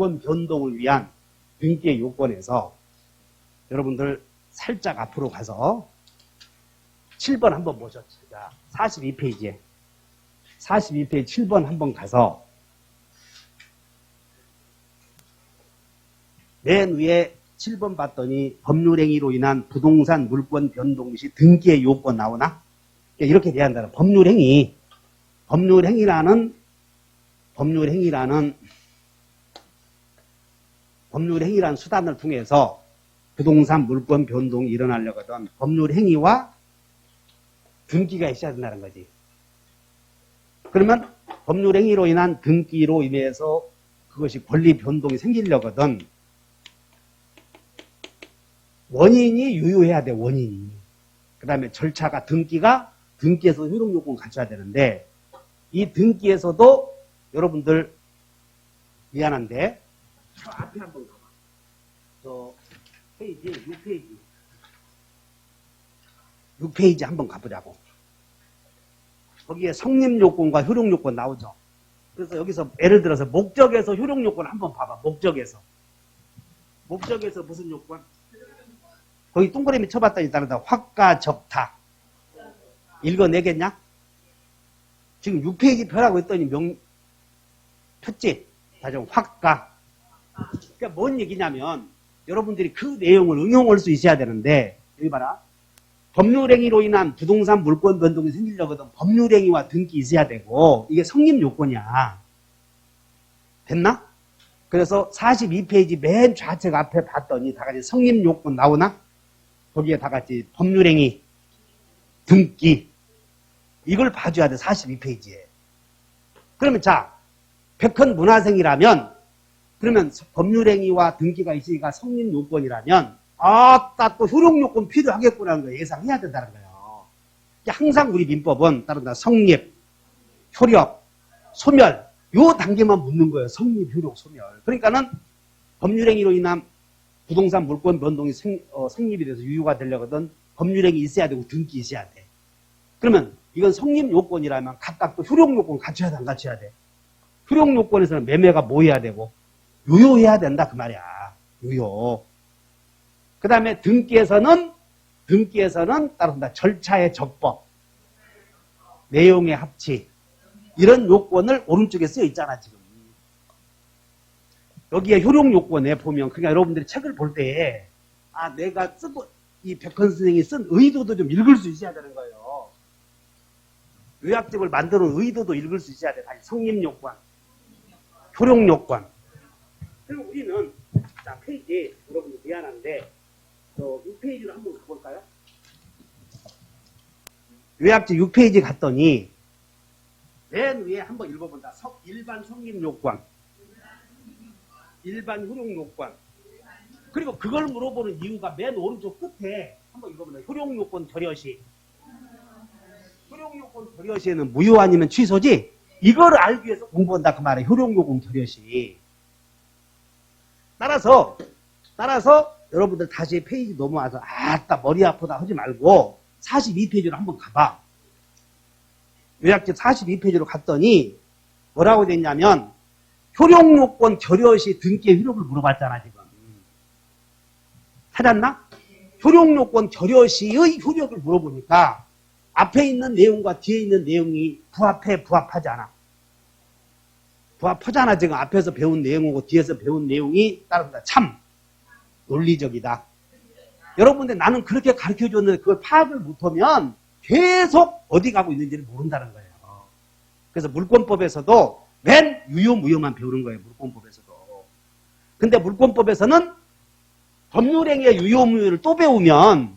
물권 변동을 위한 등기의 요건에서 여러분들 살짝 앞으로 가서 7번 한번 보셨죠. 자, 42페이지에 42페이지 7번 한번 가서 맨 위에 7번 봤더니 법률행위로 인한 부동산 물권 변동 시 등기의 요건 나오나? 이렇게 돼야 한다는 법률행위라는 수단을 통해서 부동산 물권 변동이 일어나려고 하던 법률행위와 등기가 있어야 된다는 거지. 그러면 법률행위로 인한 등기로 인해서 그것이 권리 변동이 생기려거든 원인이 유효해야 돼, 원인이. 그 다음에 절차가 등기에서 효력요건을 갖춰야 되는데 이 등기에서도 여러분들 미안한데 저 앞에 한번 가봐. 저 페이지 6페이지 한번 가보자고. 거기에 성립요건과 효력요건 나오죠. 그래서 여기서 예를 들어서 목적에서 효력요건 한번 봐봐. 목적에서 무슨 요건? 거기 동그라미 쳐봤더니 다르다. 확가 적타. 읽어내겠냐? 지금 6페이지 펴라고 했더니 폈지? 다좀 확가. 그러니까 뭔 얘기냐면 여러분들이 그 내용을 응용할 수 있어야 되는데 여기 봐라. 법률행위로 인한 부동산 물권 변동이 생기려거든 법률행위와 등기 있어야 되고 이게 성립요건이야. 됐나? 그래서 42페이지 맨 좌측 앞에 봤더니 다 같이 성립요건 나오나? 거기에 다 같이 법률행위, 등기 이걸 봐줘야 돼. 42페이지에. 그러면 자 백헌 문화생이라면 그러면 법률행위와 등기가 있으니까 성립요건이라면 아따 또 효력요건 필요하겠구나는 거 예상해야 된다는 거예요. 항상 우리 민법은 따른다. 성립, 효력, 소멸 요 단계만 묻는 거예요. 성립, 효력, 소멸. 그러니까는 법률행위로 인한 부동산 물권 변동이 성립이 돼서 유효가 되려거든 법률행위 있어야 되고 등기 있어야 돼. 그러면 이건 성립요건이라면 각각 또 효력요건 갖춰야 돼, 안 갖춰야 돼? 효력요건에서는 매매가 뭐 해야 되고 유효해야 된다 그 말이야. 유효. 그 다음에 등기에서는 따른다. 절차의 적법, 내용의 합치 이런 요건을 오른쪽에 쓰여 있잖아 지금. 여기에 효력요건에 보면 그러니까 여러분들이 책을 볼 때 내가 쓰고 이 백헌 선생이 쓴 의도도 좀 읽을 수 있어야 되는 거예요. 요약집을 만드는 의도도 읽을 수 있어야 돼. 다시 성립요건, 효력요건. 그리고 우리는 자 페이지 여러분들 미안한데 6페이지로 한번 가볼까요? 요약집 6페이지 갔더니 맨 위에 한번 읽어본다. 일반 성립요건, 일반 효력요건. 그리고 그걸 물어보는 이유가 맨 오른쪽 끝에 한번 읽어본다. 효력요건 결여시. 효력요건 결여시에는 무효 아니면 취소지? 이걸 알기 위해서 공부한다 그 말이에요. 효력요건 결여시. 따라서 여러분들 다시 페이지 넘어와서 아따 머리 아프다 하지 말고 42페이지로 한번 가봐. 요약집 42페이지로 갔더니 뭐라고 됐냐면 효력요건 결여시 등기의 효력을 물어봤잖아 지금. 찾았나? 효력요건 결여시의 효력을 물어보니까 앞에 있는 내용과 뒤에 있는 내용이 부합하지 않아. 부합하잖아 지금. 앞에서 배운 내용하고 뒤에서 배운 내용이 따릅니다. 참 논리적이다. 여러분들 나는 그렇게 가르쳐줬는데 그걸 파악을 못하면 계속 어디 가고 있는지를 모른다는 거예요. 그래서 물권법에서도 맨 유효 무효만 배우는 거예요. 물권법에서도. 근데 물권법에서는 법률행위의 유효 무효를 또 배우면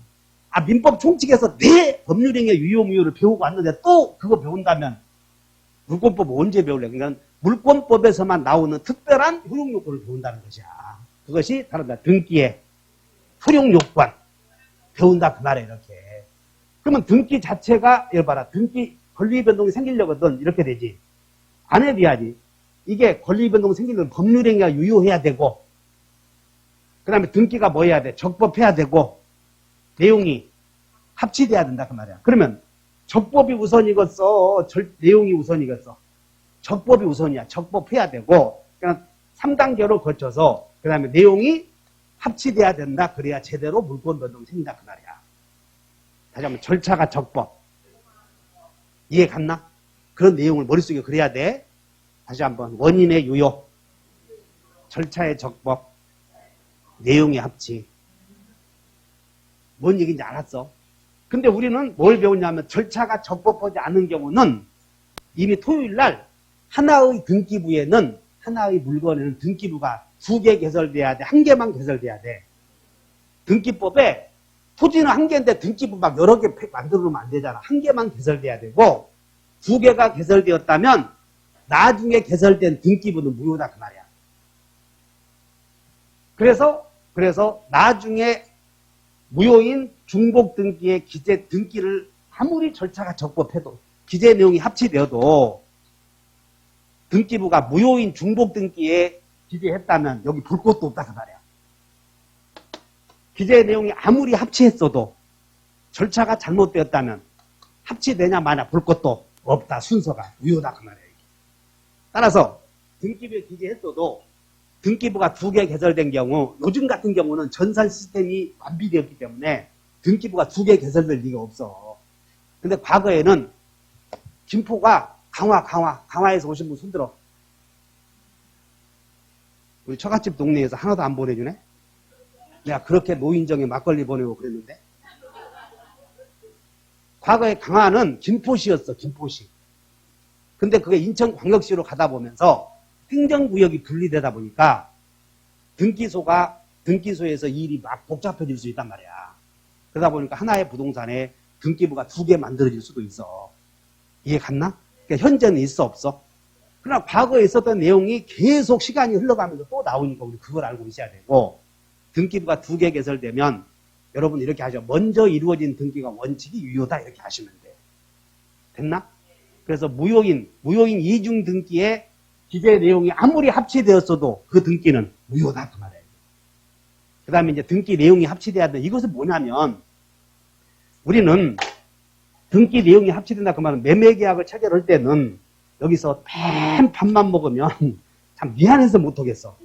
민법 총칙에서 내 법률행위의 유효 무효를 배우고 왔는데 또 그거 배운다면 물권법 언제 배울래? 그러니까 물권법에서만 나오는 특별한 효력요건을 배운다는 것이야. 그것이 다른다. 등기의 효력요건 배운다 그 말이에요. 이렇게. 그러면 등기 자체가 예를 봐라. 등기 권리변동이 생기려거든 이렇게 되지. 안 해도 돼야지. 이게 권리변동이 생기려면 법률행위가 유효해야 되고 그 다음에 등기가 뭐 해야 돼? 적법해야 되고 내용이 합치돼야 된다 그 말이야. 그러면 적법이 우선이겠어? 내용이 우선이겠어? 적법이 우선이야. 적법해야 되고 그냥 3단계로 거쳐서 그 다음에 내용이 합치돼야 된다. 그래야 제대로 물권 변동 생긴다 그 말이야. 다시 한번 절차가 적법. 이해 갔나? 그런 내용을 머릿속에 그려야 돼. 다시 한번 원인의 유효, 절차의 적법, 내용의 합치. 뭔 얘기인지 알았어? 근데 우리는 뭘 배웠냐면 절차가 적법하지 않은 경우는 이미 토요일 날 하나의 등기부에는 하나의 물건에는 등기부가 2개 개설돼야 돼. 1개만 개설돼야 돼. 등기법에 토지는 1개인데 등기부 막 여러 개 만들어 놓으면 안 되잖아. 1개만 개설돼야 되고 2개가 개설되었다면 나중에 개설된 등기부는 무효다 그 말이야. 그래서 나중에 무효인 중복 등기의 기재 등기를 아무리 절차가 적법해도 기재 내용이 합치되어도 등기부가 무효인 중복 등기에 기재했다면 여기 볼 것도 없다 그 말이야. 기재 내용이 아무리 합치했어도 절차가 잘못되었다면 합치되냐 마냐 볼 것도 없다. 순서가 무효다 그 말이야. 따라서 등기부에 기재했어도 등기부가 2개 개설된 경우, 요즘 같은 경우는 전산 시스템이 완비되었기 때문에 등기부가 2개 개설될 리가 없어. 근데 과거에는 김포가 강화에서 오신 분 손들어. 우리 처갓집 동네에서 하나도 안 보내주네? 내가 그렇게 노인정에 막걸리 보내고 그랬는데. 과거에 강화는 김포시였어, 김포시. 근데 그게 인천광역시로 가다 보면서 행정구역이 분리되다 보니까 등기소에서 일이 막 복잡해질 수 있단 말이야. 그러다 보니까 하나의 부동산에 등기부가 2개 만들어질 수도 있어. 이해 갔나? 그러니까 현재는 있어 없어? 그러나 과거에 있었던 내용이 계속 시간이 흘러가면서 또 나오니까 우리 그걸 알고 있어야 되고 등기부가 2개 개설되면 여러분 이렇게 하죠. 먼저 이루어진 등기가 원칙이 유효다 이렇게 하시면 돼. 됐나? 그래서 무효인 이중 등기에 기재 내용이 아무리 합치되었어도 그 등기는 무효다 그 말이에요. 그 다음에 이제 등기 내용이 합치돼야 돼. 이것은 뭐냐면 우리는 등기 내용이 합치된다 그 말은 매매계약을 체결할 때는 여기서 맨 밥만 먹으면 참 미안해서 못하겠어.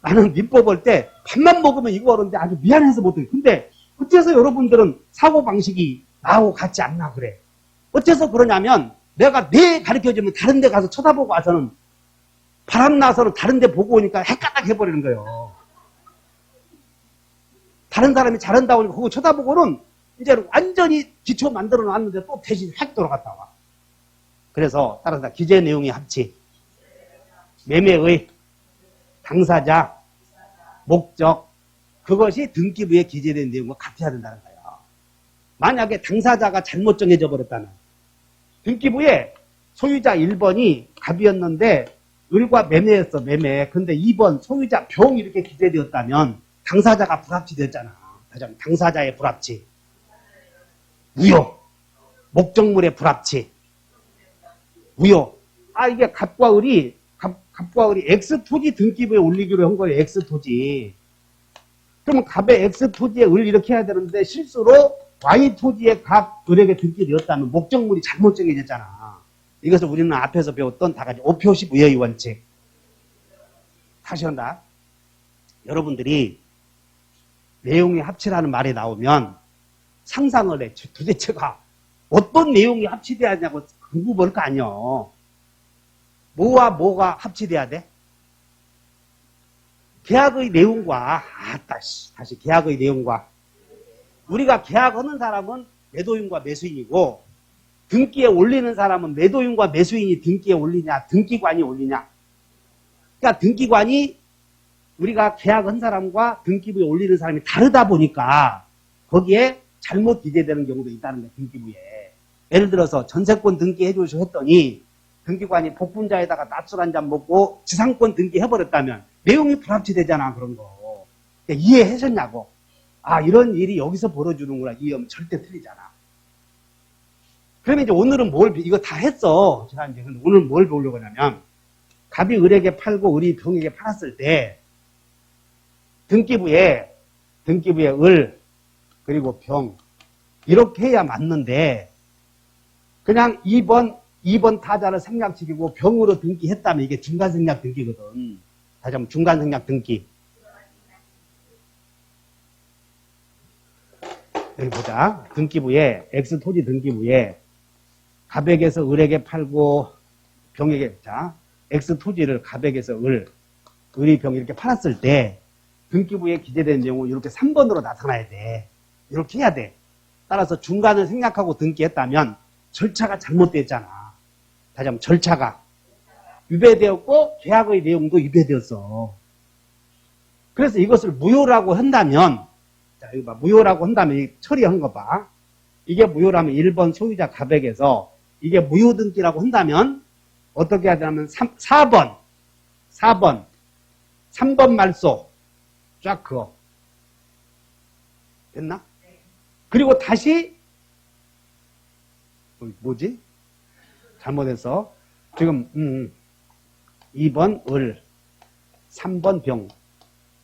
나는 민법 할 때 밥만 먹으면 이거 하는데 아주 미안해서 못하겠어. 근데 어째서 여러분들은 사고방식이 나하고 같지 않나 그래. 어째서 그러냐면 내가 내 가르쳐주면 다른 데 가서 쳐다보고 와서는 바람 나서는 다른 데 보고 오니까 헷갈락 해버리는 거예요. 다른 사람이 잘한다고 하니까 그거 쳐다보고는 이제 완전히 기초 만들어 놨는데 또 대신 획 돌아갔다 와. 그래서 따라서 기재 내용의 합치, 매매의 당사자, 목적, 그것이 등기부에 기재된 내용과 같아야 된다는 거예요. 만약에 당사자가 잘못 정해져 버렸다면 등기부에 소유자 1번이 갑이었는데 을과 매매였어, 매매. 근데 2번 소유자 병 이렇게 기재되었다면 당사자가 불합치됐잖아. 당사자의 불합치. 무효. 목적물의 불합치. 무효. 이게 갑과 을이 X토지 등기부에 올리기로 한 거예요. X토지. 그러면 갑의 X토지에 을 이렇게 해야 되는데 실수로 Y토지에 갑 을에게 등기되었다면 목적물이 잘못 정해졌잖아. 이것을 우리는 앞에서 배웠던 다 같이 오표시 무효의 원칙. 다시 한다. 여러분들이 내용이 합치라는 말이 나오면 상상을 해. 도대체가 어떤 내용이 합치돼야 하냐고 궁금할 거 아니야. 뭐와 뭐가 합치돼야 돼? 계약의 내용과 다시 계약의 내용과 우리가 계약하는 사람은 매도인과 매수인이고 등기에 올리는 사람은 매도인과 매수인이 등기에 올리냐 등기관이 올리냐. 그러니까 등기관이 우리가 계약한 사람과 등기부에 올리는 사람이 다르다 보니까 거기에 잘못 기재되는 경우도 있다는 거예요. 등기부에. 예를 들어서 전세권 등기해 주시고 했더니 등기관이 복분자에다가 낮술 한 잔 먹고 지상권 등기해버렸다면 내용이 불합치되잖아. 그런 거. 그러니까 이해하셨냐고. 이런 일이 여기서 벌어지는구나. 이해하면 절대 틀리잖아. 그러면 이제 오늘은 이거 다 했어. 제가 이제 오늘 뭘 배우려고 하냐면 갑이 을에게 팔고 을이 병에게 팔았을 때 등기부에 을 그리고 병 이렇게 해야 맞는데 그냥 2번 타자를 생략시키고 병으로 등기했다면 이게 중간 생략 등기거든. 다시 한번 중간 생략 등기. 여기 보자. 등기부에, X토지 등기부에 갑액에서 을에게 팔고 병에게, 자, X토지를 갑액에서 을이 병 이렇게 팔았을 때 등기부에 기재된 내용은 이렇게 3번으로 나타나야 돼. 이렇게 해야 돼. 따라서 중간을 생략하고 등기했다면 절차가 잘못됐잖아. 다시 한번 절차가 위배되었고 계약의 내용도 위배되었어. 그래서 이것을 무효라고 한다면, 자, 이거 봐. 무효라고 한다면, 이 처리한 거 봐. 이게 무효라면 1번 소유자 갑액에서 이게 무효 등기라고 한다면 어떻게 해야 되냐면 4번 3번 말소 쫙 그어. 됐나? 그리고 다시 뭐지? 잘못했어. 지금 2번 을 3번 병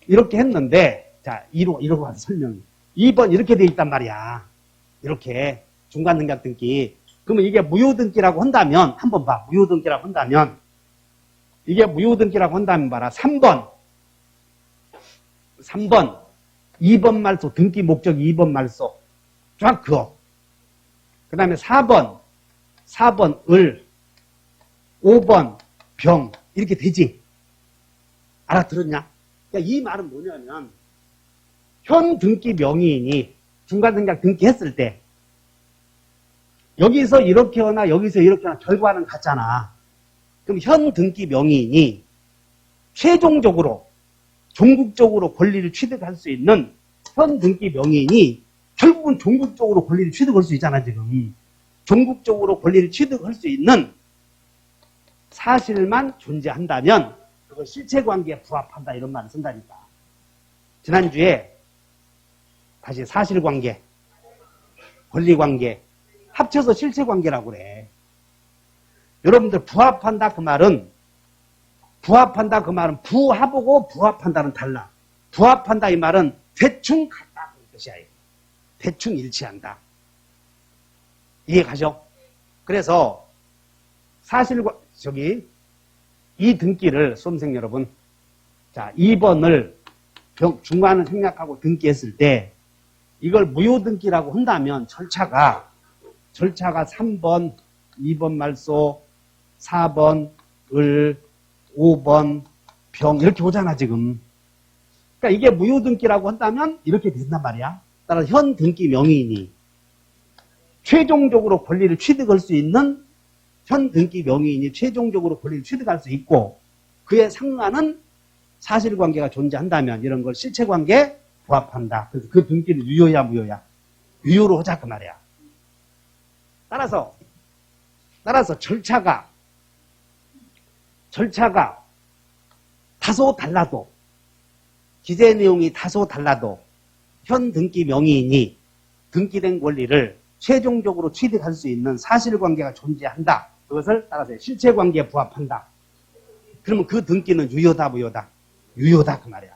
이렇게 했는데, 자, 이러고 와서 설명해. 2번 이렇게 돼 있단 말이야. 이렇게 중간 등각 등기. 그러면 이게 무효 등기라고 한다면, 한번 봐. 무효 등기라고 한다면, 이게 무효 등기라고 한다면 봐라. 3번 2번 말소, 등기 목적 2번 말소 쫙 그어. 그 다음에 4번 을 5번 병 이렇게 되지. 알아들었냐? 그러니까 이 말은 뭐냐면, 현 등기 명의인이 중간 등각 등기했을 때 여기서 이렇게 하나 여기서 이렇게 하나 결과는 같잖아. 그럼 현 등기 명의인이 최종적으로 종국적으로 권리를 취득할 수 있는 현 등기 명의인이 결국은 종국적으로 권리를 취득할 수 있잖아. 지금 종국적으로 권리를 취득할 수 있는 사실만 존재한다면 그걸 실체관계에 부합한다 이런 말을 쓴다니까. 지난주에 다시 사실관계, 권리관계 합쳐서 실체관계라고 그래. 여러분들 부합한다 그 말은 부합하고 부합한다는 달라. 부합한다 이 말은 대충 같다 그 뜻이야. 대충 일치한다. 이해 가죠? 그래서 이 등기를 수험생 여러분, 자, 2번을 중간을 생략하고 등기했을 때 이걸 무효 등기라고 한다면 절차가 3번, 2번 말소, 4번 을, 5번 병 이렇게 오잖아 지금. 그러니까 이게 무효 등기라고 한다면 이렇게 된단 말이야. 따라서 현 등기 명의인이 최종적으로 권리를 취득할 수 있는 현 등기 명의인이 최종적으로 권리를 취득할 수 있고 그에 상관한 사실관계가 존재한다면 이런 걸 실체관계에 부합한다. 그래서 그 등기는 유효야 무효야? 유효로 하자 그 말이야. 따라서 절차가 다소 달라도 기재 내용이 다소 달라도 현 등기 명의인이 등기된 권리를 최종적으로 취득할 수 있는 사실관계가 존재한다. 그것을 따라서 실체관계에 부합한다. 그러면 그 등기는 유효다 무효다? 유효다 그 말이야.